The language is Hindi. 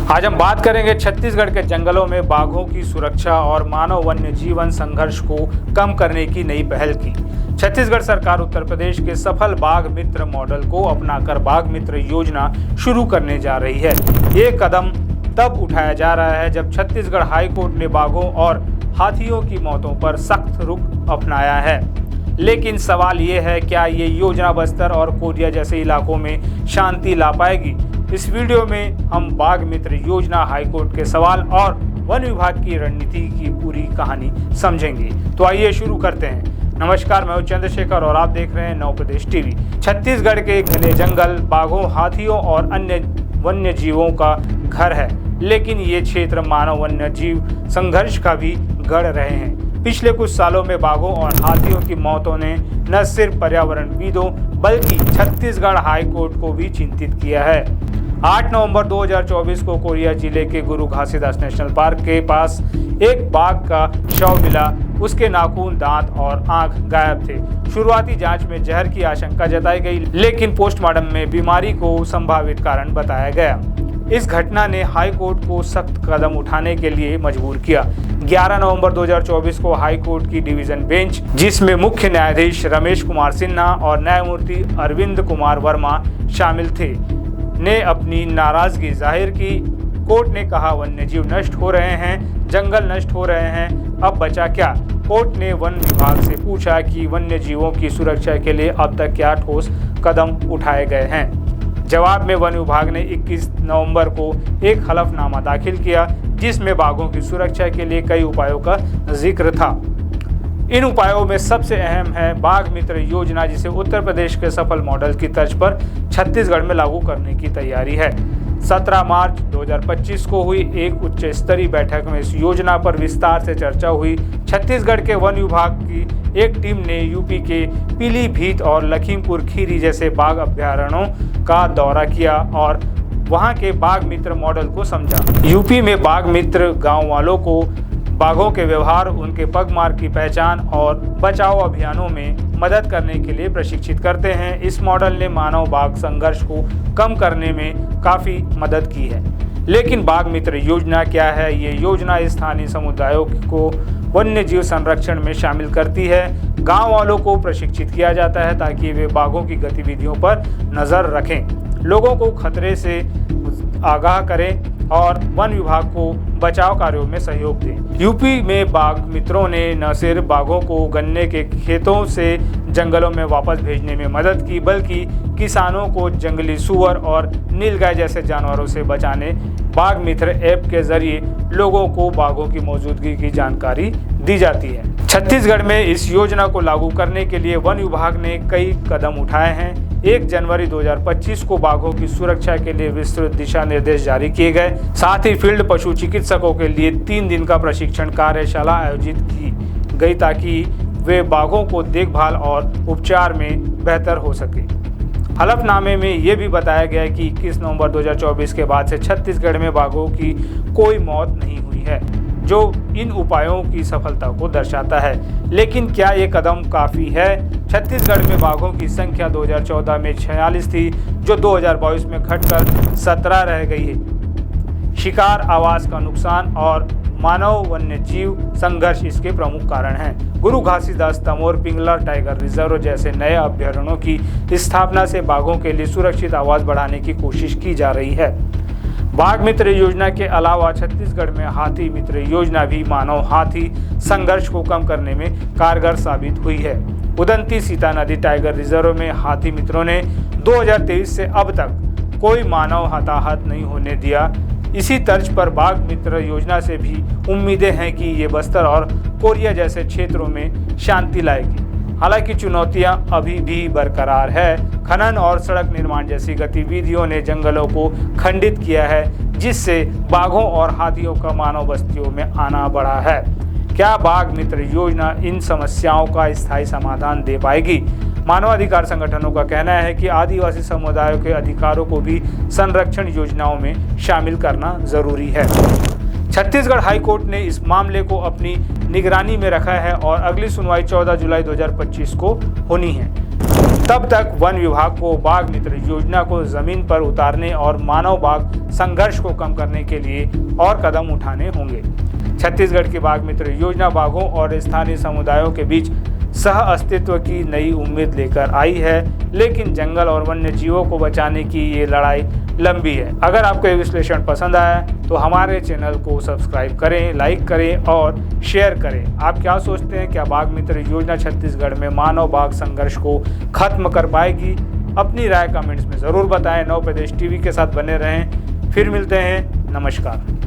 आज हम बात करेंगे छत्तीसगढ़ के जंगलों में बाघों की सुरक्षा और मानव वन्य जीवन संघर्ष को कम करने की नई पहल की। छत्तीसगढ़ सरकार उत्तर प्रदेश के सफल बाघ मित्र मॉडल को अपनाकर बाघ मित्र योजना शुरू करने जा रही है। ये कदम तब उठाया जा रहा है जब छत्तीसगढ़ हाईकोर्ट ने बाघों और हाथियों की मौतों पर सख्त रुख अपनाया है। लेकिन सवाल ये है, क्या ये योजना बस्तर और कोरिया जैसे इलाकों में शांति ला पाएगी? इस वीडियो में हम बाघ मित्र योजना, हाईकोर्ट के सवाल और वन विभाग की रणनीति की पूरी कहानी समझेंगे। तो आइए शुरू करते हैं। नमस्कार, मैं हूं चंद्रशेखर और आप देख रहे हैं नव प्रदेश टीवी। छत्तीसगढ़ के घने जंगल बाघों, हाथियों और अन्य वन्य जीवों का घर है, लेकिन ये क्षेत्र मानव वन्य जीव संघर्ष का भी गढ़ रहे हैं। पिछले कुछ सालों में बाघों और हाथियों की मौतों ने न सिर्फ पर्यावरणविदों बल्कि छत्तीसगढ़ हाईकोर्ट को भी चिंतित किया है। 8 नवंबर 2024 को कोरिया जिले के गुरु घासीदास नेशनल पार्क के पास एक बाघ का शव मिला। उसके नाखून, दांत और आंख गायब थे। शुरुआती जांच में जहर की आशंका जताई गई, लेकिन पोस्टमार्टम में बीमारी को संभावित कारण बताया गया। इस घटना ने हाईकोर्ट को सख्त कदम उठाने के लिए मजबूर किया। 11 नवंबर 2024 को हाईकोर्ट की डिवीजन बेंच, जिसमें मुख्य न्यायाधीश रमेश कुमार सिन्हा और न्यायमूर्ति अरविंद कुमार वर्मा शामिल थे, ने अपनी नाराजगी जाहिर की। कोर्ट ने कहा, वन्यजीव नष्ट हो रहे हैं, जंगल नष्ट हो रहे हैं, अब बचा क्या? कोर्ट ने वन विभाग से पूछा कि वन्य जीवों की सुरक्षा के लिए अब तक क्या ठोस कदम उठाए गए हैं। जवाब में वन विभाग ने 21 नवंबर को एक हलफनामा दाखिल किया, जिसमें बाघों की सुरक्षा के लिए कई उपायों का जिक्र था। इन उपायों में सबसे अहम है बाघ मित्र योजना, जिसे उत्तर प्रदेश के सफल मॉडल की तर्ज पर छत्तीसगढ़ में लागू करने की तैयारी है। 17 मार्च 2025 को हुई एक उच्च स्तरीय बैठक में इस योजना पर विस्तार से चर्चा हुई। छत्तीसगढ़ के वन विभाग की एक टीम ने यूपी के पीलीभीत और लखीमपुर खीरी जैसे बाघ अभ्यारण्यों का दौरा किया और वहां के बाघ मित्र मॉडल को समझा। यूपी में बाघ मित्र गांव वालों को बाघों के व्यवहार, उनके पगमार की पहचान और बचाव अभियानों में मदद करने के लिए प्रशिक्षित करते हैं। इस मॉडल ने मानव बाघ संघर्ष को कम करने में काफ़ी मदद की है। लेकिन बाघ मित्र योजना क्या है? ये योजना स्थानीय समुदायों को वन्य जीव संरक्षण में शामिल करती है। गांव वालों को प्रशिक्षित किया जाता है ताकि वे बाघों की गतिविधियों पर नज़र रखें, लोगों को खतरे से आगाह करें और वन विभाग को बचाव कार्यों में सहयोग दें। यूपी में बाघ मित्रों ने न सिर्फ बाघों को गन्ने के खेतों से जंगलों में वापस भेजने में मदद की, बल्कि किसानों को जंगली सूअर और नीलगाय जैसे जानवरों से बचाने बाघ मित्र ऐप के जरिए लोगों को बाघों की मौजूदगी की जानकारी दी जाती है। छत्तीसगढ़ में इस योजना को लागू करने के लिए वन विभाग ने कई कदम उठाए हैं। 1 जनवरी 2025 को बाघों की सुरक्षा के लिए विस्तृत दिशा निर्देश जारी किए गए। साथ ही फील्ड पशु चिकित्सकों के लिए 3 दिन का प्रशिक्षण कार्यशाला आयोजित की गई ताकि वे बाघों को देखभाल और उपचार में बेहतर हो सके। हलफनामे में ये भी बताया गया कि 21 नवंबर 2024 के बाद से छत्तीसगढ़ में बाघों की कोई मौत नहीं हुई है, जो इन उपायों की सफलता को दर्शाता है। लेकिन क्या ये कदम काफ़ी है? छत्तीसगढ़ में बाघों की संख्या 2014 में 46 थी, जो 2022 में घटकर 17 रह गई है। शिकार, आवास का नुकसान और मानव वन्य जीव संघर्ष इसके प्रमुख कारण हैं। गुरु घासीदास, तमोर, पिंगला टाइगर रिजर्व जैसे नए अभ्यारण्यों की स्थापना से बाघों के लिए सुरक्षित आवास बढ़ाने की कोशिश की जा रही है। बाघ मित्र योजना के अलावा छत्तीसगढ़ में हाथी मित्र योजना भी मानव हाथी संघर्ष को कम करने में कारगर साबित हुई है। उदंती सीता नदी टाइगर रिजर्व में हाथी मित्रों ने 2023 से अब तक कोई मानव हताहत नहीं होने दिया। इसी तर्ज पर बाघ मित्र योजना से भी उम्मीदें हैं कि ये बस्तर और कोरिया जैसे क्षेत्रों में शांति लाएगी। हालांकि चुनौतियां अभी भी बरकरार है। खनन और सड़क निर्माण जैसी गतिविधियों ने जंगलों को खंडित किया है, जिससे बाघों और हाथियों का मानव बस्तियों में आना बढ़ा है। क्या बाघ मित्र योजना इन समस्याओं का स्थायी समाधान दे पाएगी? मानवाधिकार संगठनों का कहना है कि आदिवासी समुदायों के अधिकारों को भी संरक्षण योजनाओं में शामिल करना जरूरी है। छत्तीसगढ़ हाईकोर्ट ने इस मामले को अपनी निगरानी में रखा है और अगली सुनवाई 14 जुलाई 2025 को होनी है। तब तक वन विभाग को बाघ मित्र योजना को जमीन पर उतारने और मानव बाघ संघर्ष को कम करने के लिए और कदम उठाने होंगे। छत्तीसगढ़ की बाघ मित्र योजना बाघों और स्थानीय समुदायों के बीच सह अस्तित्व की नई उम्मीद लेकर आई है, लेकिन जंगल और वन्य जीवों को बचाने की ये लड़ाई लंबी है। अगर आपको ये विश्लेषण पसंद आया तो हमारे चैनल को सब्सक्राइब करें, लाइक करें और शेयर करें। आप क्या सोचते हैं, क्या बाघ मित्र योजना छत्तीसगढ़ में मानव बाघ संघर्ष को खत्म कर पाएगी? अपनी राय कमेंट्स में ज़रूर बताएं। नव प्रदेश टीवी के साथ बने रहें। फिर मिलते हैं। नमस्कार।